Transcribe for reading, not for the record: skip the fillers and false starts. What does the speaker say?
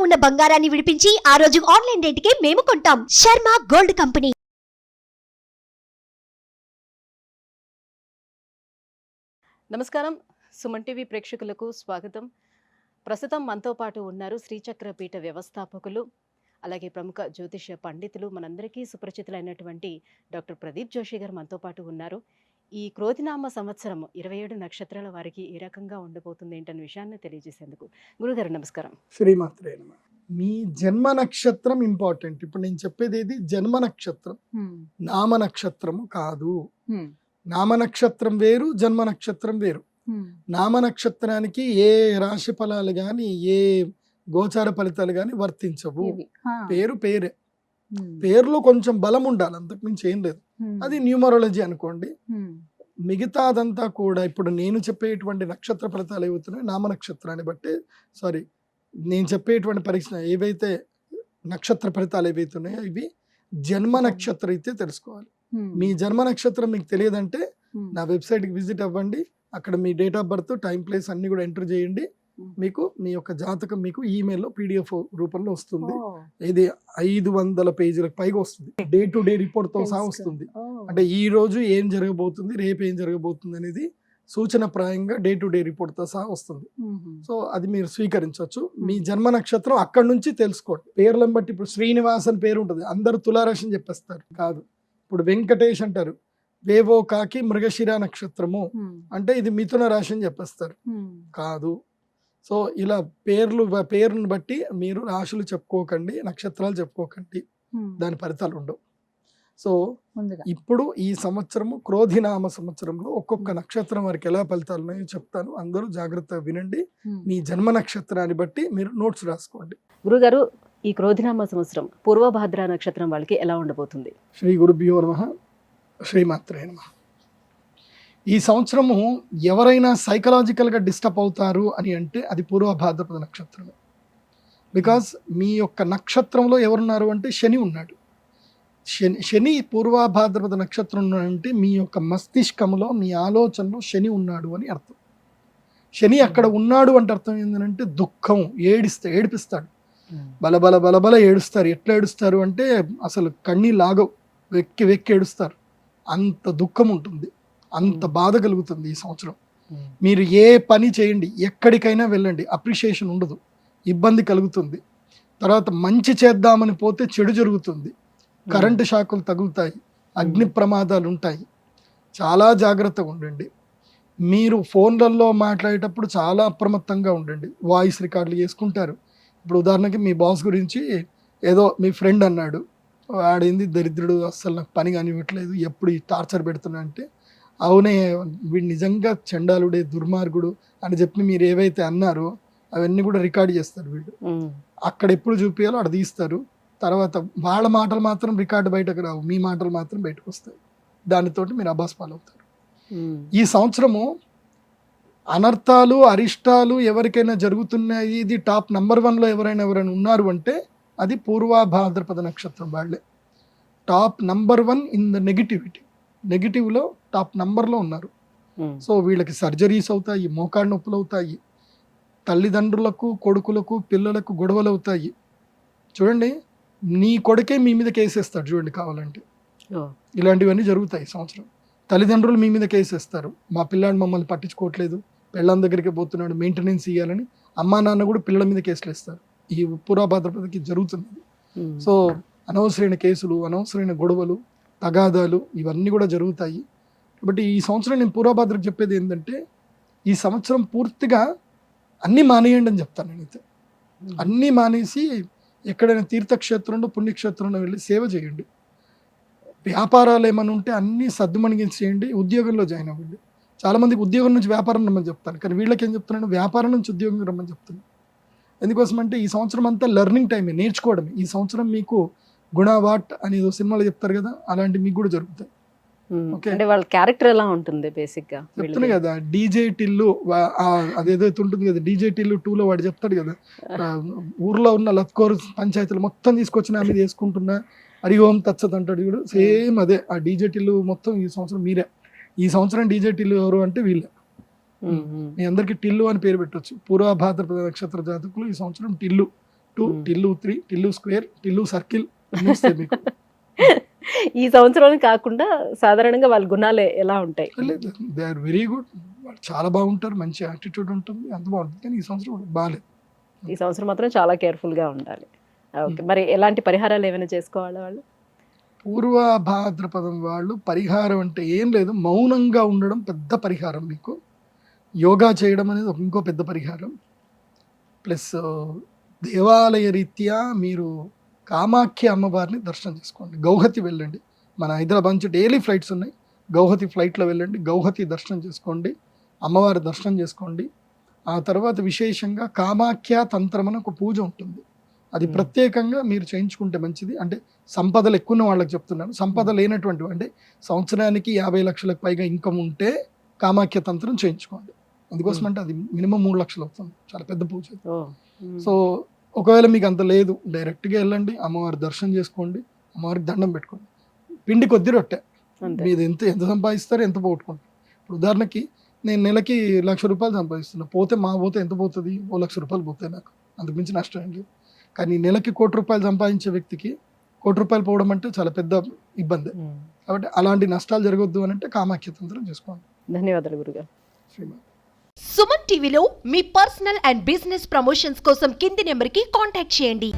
ఉన్న బంగారాన్ని విడిపించి ఆ రోజు ఆన్లైన్ రేటుకే మేము కొంటాం. Sharma gold company. నమస్కారం, సుమన్ టీవీ ప్రేక్షకులకు స్వాగతం. ప్రస్తుతం మనతో పాటు ఉన్నారు శ్రీచక్ర పీఠ వ్యవస్థాపకులు, అలాగే ప్రముఖ జ్యోతిష పండితులు, మనందరికీ సుపరిచితులైనటువంటి డాక్టర్ ప్రదీప్ జోషి గారు మనతో పాటు ఉన్నారు. ఈ క్రోధినామ సంవత్సరం 27 నక్షత్రాల వారికి ఏ రకంగా ఉండబోతుంది ఏంటనే విషయాన్ని తెలియజేసేందుకు గురుగారు నమస్కారం. శ్రీమాత్రే నమః. మీ జన్మ నక్షత్రం ఇంపార్టెంట్. ఇప్పుడు నేను చెప్పేది ఏది జన్మ నక్షత్రం, నామ నక్షత్రము కాదు. నామ నక్షత్రం వేరు, జన్మ నక్షత్రం వేరు. నామ నక్షత్రానికి ఏ రాశి ఫలాలు గాని ఏ గోచార ఫలితాలు గాని వర్తించవు. పేరు పేరే, పేరులో కొంచెం బలం ఉండాలి, అంతకు మించి ఏం లేదు. అది న్యూమరాలజీ అనుకోండి. మిగతాదంతా కూడా ఇప్పుడు నేను చెప్పేటువంటి నక్షత్ర ఫలితాలు ఏవవుతున్నాయి నామ నక్షత్రాన్ని బట్టి, సారీ నేను చెప్పేటువంటి పరీక్ష ఏవైతే నక్షత్ర ఫలితాలు ఏవైతున్నాయో ఇవి జన్మ నక్షత్రం అయితే తెలుసుకోవాలి. మీ జన్మ నక్షత్రం మీకు తెలియదంటే నా వెబ్సైట్కి విజిట్ అవ్వండి. అక్కడ మీ date of birth, time, place అన్ని కూడా ఎంటర్ చేయండి. మీకు మీ యొక్క జాతకం మీకు ఈమెయిల్లో PDF రూపంలో వస్తుంది. ఇది 500 పేజీలకు పైగా వస్తుంది. డే టు డే రిపోర్ట్ తో సహా వస్తుంది. అంటే ఈ రోజు ఏం జరగబోతుంది, రేపు ఏం జరగబోతుంది అనేది సూచన ప్రాయంగా డే టు డే రిపోర్ట్ తో సహా వస్తుంది. సో అది మీరు స్వీకరించవచ్చు. మీ జన్మ నక్షత్రం అక్కడ నుంచి తెలుసుకోండి. పేర్లను బట్టి ఇప్పుడు శ్రీనివాస్ అని పేరు ఉంటుంది, అందరూ తులారాశి అని చెప్పేస్తారు. కాదు. ఇప్పుడు వెంకటేష్ అంటారు, వేవో కాకి మృగశిర నక్షత్రము అంటే ఇది మిథున రాశి అని చెప్పేస్తారు. కాదు. సో ఇలా పేరును బట్టి మీరు రాశులు చెప్పుకోకండి, నక్షత్రాలు చెప్పుకోకండి, దాని ఫలితాలు ఉండవు. సో ఇప్పుడు ఈ సంవత్సరము క్రోధినామ సంవత్సరంలో ఒక్కొక్క నక్షత్రం వారికి ఎలా ఫలితాలు ఉన్నాయో చెప్తాను. అందరూ జాగ్రత్తగా వినండి. మీ జన్మ నక్షత్రాన్ని బట్టి మీరు నోట్స్ రాసుకోండి. గురుగారు, ఈ క్రోధినామ సంవత్సరం పూర్వభాద్ర నక్షత్రం వాళ్ళకి ఎలా ఉండబోతుంది? శ్రీ గురుభ్యో నమః. శ్రీమాత్రే నమః. ఈ సంవత్సరము ఎవరైనా సైకలాజికల్గా డిస్టర్బ్ అవుతారు అని అంటే అది పూర్వభాద్రపద నక్షత్రమే. బికాస్ మీ యొక్క నక్షత్రంలో ఎవరున్నారు అంటే శని ఉన్నాడు. శని పూర్వభాద్రపద నక్షత్రం ఉన్నాడంటే మీ యొక్క మస్తిష్కంలో, మీ ఆలోచనలో శని ఉన్నాడు అని అర్థం. శని అక్కడ ఉన్నాడు అంటే అర్థం ఏంటంటే దుఃఖం, ఏడిపిస్తాడు. బలబల బలబల ఏడుస్తారు. ఎట్లా ఏడుస్తారు అంటే అసలు కన్నీ లాగవు, వెక్కి వెక్కి ఏడుస్తారు. అంత దుఃఖం ఉంటుంది, అంత బాధ కలుగుతుంది ఈ సంవత్సరం. మీరు ఏ పని చేయండి, ఎక్కడికైనా వెళ్ళండి, అప్రిషియేషన్ ఉండదు, ఇబ్బంది కలుగుతుంది. తర్వాత మంచి చేద్దామని పోతే చెడు జరుగుతుంది, కరెంటు షాకులు తగులుతాయి, అగ్ని ప్రమాదాలు ఉంటాయి. చాలా జాగ్రత్తగా ఉండండి. మీరు ఫోన్లలో మాట్లాడేటప్పుడు చాలా అప్రమత్తంగా ఉండండి. వాయిస్ రికార్డులు చేసుకుంటారు. ఇప్పుడు ఉదాహరణకి మీ బాస్ గురించి ఏదో మీ ఫ్రెండ్ అన్నాడు, వాడేంది దరిద్రుడు, అస్సలు నాకు పని కానివ్వట్లేదు, ఎప్పుడు ఈ టార్చర్ పెడుతున్నా అంటే, అవునే వీడు నిజంగా చండాలుడే, దుర్మార్గుడు అని చెప్పి మీరు ఏవైతే అన్నారో అవన్నీ కూడా రికార్డ్ చేస్తారు వీళ్ళు. అక్కడ ఎప్పుడు చూపించాలో అక్కడ తీస్తారు. తర్వాత వాళ్ళ మాటలు మాత్రం రికార్డు బయటకు రావు, మీ మాటలు మాత్రం బయటకు వస్తాయి. దానితోటి మీరు అబాస్పాలు అవుతారు. ఈ సంవత్సరము అనర్థాలు, అరిష్టాలు ఎవరికైనా జరుగుతున్నాయి. ఇది టాప్ నంబర్ 1లో ఎవరైనా ఉన్నారు అంటే అది పూర్వభాద్రపద నక్షత్రం వాళ్ళే. టాప్ నంబర్ 1 ఇన్ ద నెగిటివ్లో టాప్ నంబర్లో ఉన్నారు. సో వీళ్ళకి సర్జరీస్ అవుతాయి, మోకాళ్ళ నొప్పులు అవుతాయి, తల్లిదండ్రులకు, కొడుకులకు, పిల్లలకు గొడవలు అవుతాయి. చూడండి, నీ కొడుకే మీ మీద కేసేస్తాడు చూడండి కావాలంటే. ఇలాంటివన్నీ జరుగుతాయి ఈ సంవత్సరం. తల్లిదండ్రులు మీ మీద కేసేస్తారు, మా పిల్లాడు మమ్మల్ని పట్టించుకోవట్లేదు, పిల్లల దగ్గరికి పోతున్నాడు, మెయింటెనెన్స్ ఇవ్వాలని అమ్మా నాన్న కూడా పిల్లల మీద కేసులు వేస్తారు. ఈ పూర్వభాద్రపదకి జరుగుతుంది. సో అనవసరమైన కేసులు, అనవసరమైన గొడవలు, తగాదాలు ఇవన్నీ కూడా జరుగుతాయి. కాబట్టి ఈ సంవత్సరం నేను పూర్వభాద్రకు చెప్పేది ఏంటంటే, ఈ సంవత్సరం పూర్తిగా అన్నీ మానేయండి అని చెప్తాను నేనైతే. అన్నీ మానేసి ఎక్కడైనా తీర్థక్షేత్రంలో, పుణ్యక్షేత్రంలో వెళ్ళి సేవ చేయండి. వ్యాపారాలు ఏమైనా ఉంటే అన్నీ సర్దుమణిగించేయండి. ఉద్యోగంలో జాయిన్ అవ్వండి. చాలామందికి ఉద్యోగం నుంచి వ్యాపారం రమ్మని చెప్తాను, కానీ వీళ్ళకి ఏం చెప్తున్నాను, వ్యాపారం నుంచి ఉద్యోగం రమ్మని చెప్తున్నాను. ఎందుకోసం అంటే ఈ సంవత్సరం అంతా లెర్నింగ్ టైమే, నేర్చుకోవడమే. ఈ సంవత్సరం మీకు గుణ వాట్ అని సినిమాలో చెప్తారు కదా, అలాంటి మీకు కూడా జరుగుతాయి. అంటే వాళ్ళ క్యారెక్టర్ ఎలా ఉంటుంది బేసిక్ గా చెప్తున్నా కదా. డీజే టిల్లు అదేదైతే ఉంటుంది కదా, డీజే టిల్లు 2లో వాడు చెప్తాడు కదా, ఊర్లో ఉన్న లత్కోర్ పంచాయతీలు మొత్తం తీసుకొచ్చిన ఆమె చేసుకుంటున్నా హరి ఓం తచ్చత్ అంటాడు చూడు, సేమ్ అదే. ఆ డీజే టిల్లు మొత్తం ఈ సంవత్సరం మీరే. ఈ సంవత్సరం డీజే టిల్లు ఎవరు అంటే వీళ్ళే. మీ అందరికి టిల్లు అని పేరు పెట్టవచ్చు. పూర్వభాద్రపద నక్షత్ర జాతకులు ఈ సంవత్సరం టిల్లు 2, టిల్లు 3, టిల్లు స్క్వేర్, టిల్లు సర్కిల్ అన్నీ వస్తాయి మీకు. ఈ సంవత్సరం కాకుండా సాధారణంగా వాళ్ళ గుణాలు ఎలా ఉంటాయి? లేదు, దే ఆర్ వెరీ గుడ్, వాళ్ళు చాలా బాగుంటారు, మంచి యాటిట్యూడ్ ఉంటుంది, అంత బాగుంటుంది. కానీ ఈ సంవత్సరం బాగాలేదు. ఈ సంవత్సరం మాత్రం చాలా కేర్ఫుల్ గా ఉండాలి. ఓకే, మరి ఎలాంటి పరిహారాలు ఏమైనా చేసుకోవాలా వాళ్ళు? పూర్వ భాద్రపదం వాళ్ళు పరిహారం అంటే ఏం లేదు, మౌనంగా ఉండడం పెద్ద పరిహారం మీకు. యోగా చేయడం అనేది ఇంకో పెద్ద పరిహారం. ప్లస్ దేవాలయ రీత్యా మీరు కామాఖ్య అమ్మవారిని దర్శనం చేసుకోండి. గౌహతి వెళ్ళండి, మన హైదరాబాద్ నుంచి డైలీ ఫ్లైట్స్ ఉన్నాయి, గౌహతి ఫ్లైట్లో వెళ్ళండి, గౌహతి దర్శనం చేసుకోండి, అమ్మవారి దర్శనం చేసుకోండి. ఆ తర్వాత విశేషంగా కామాఖ్య తంత్రం అని ఒక పూజ ఉంటుంది, అది ప్రత్యేకంగా మీరు చేయించుకుంటే మంచిది. అంటే సంపదలు ఎక్కువ ఉన్న వాళ్ళకి చెప్తున్నాను, సంపద లేనటువంటి అంటే సంవత్సరానికి 50 లక్షలకు పైగా ఇన్కమ్ ఉంటే కామాఖ్య తంత్రం చేయించుకోండి. అందుకోసం అంటే అది మినిమం 3 లక్షలు అవుతుంది, చాలా పెద్ద పూజ. సో ఒకవేళ మీకు అంత లేదు, డైరెక్ట్గా వెళ్ళండి, అమ్మవారి దర్శనం చేసుకోండి, అమ్మవారికి దండం పెట్టుకోండి. పిండి కొద్ది రొట్టె, మీరు ఎంత సంపాదిస్తారు, ఎంత పోగొట్టుకుంటారు. ఇప్పుడు ఉదాహరణకి నేను నెలకి 1 లక్ష రూపాయలు సంపాదిస్తున్నా, పోతే ఎంత పోతుంది, 1 లక్ష రూపాయలు పోతాయి నాకు, అంతకుమించి నష్టం ఏం లేదు. కానీ నెలకి 1 కోటి రూపాయలు సంపాదించే వ్యక్తికి 1 కోటి రూపాయలు పోవడం అంటే చాలా పెద్ద ఇబ్బంది. కాబట్టి అలాంటి నష్టాలు జరగొద్దు అని అంటే కామాఖ్య తంత్రం చేసుకోండి. ధన్యవాదాలు గురుగారు. శ్రీమాన్. సుమన్ టీవీలో మీ పర్సనల్ అండ్ బిజినెస్ ప్రమోషన్స్ కోసం కింది నెంబర్కి కాంటాక్ట్ చేయండి.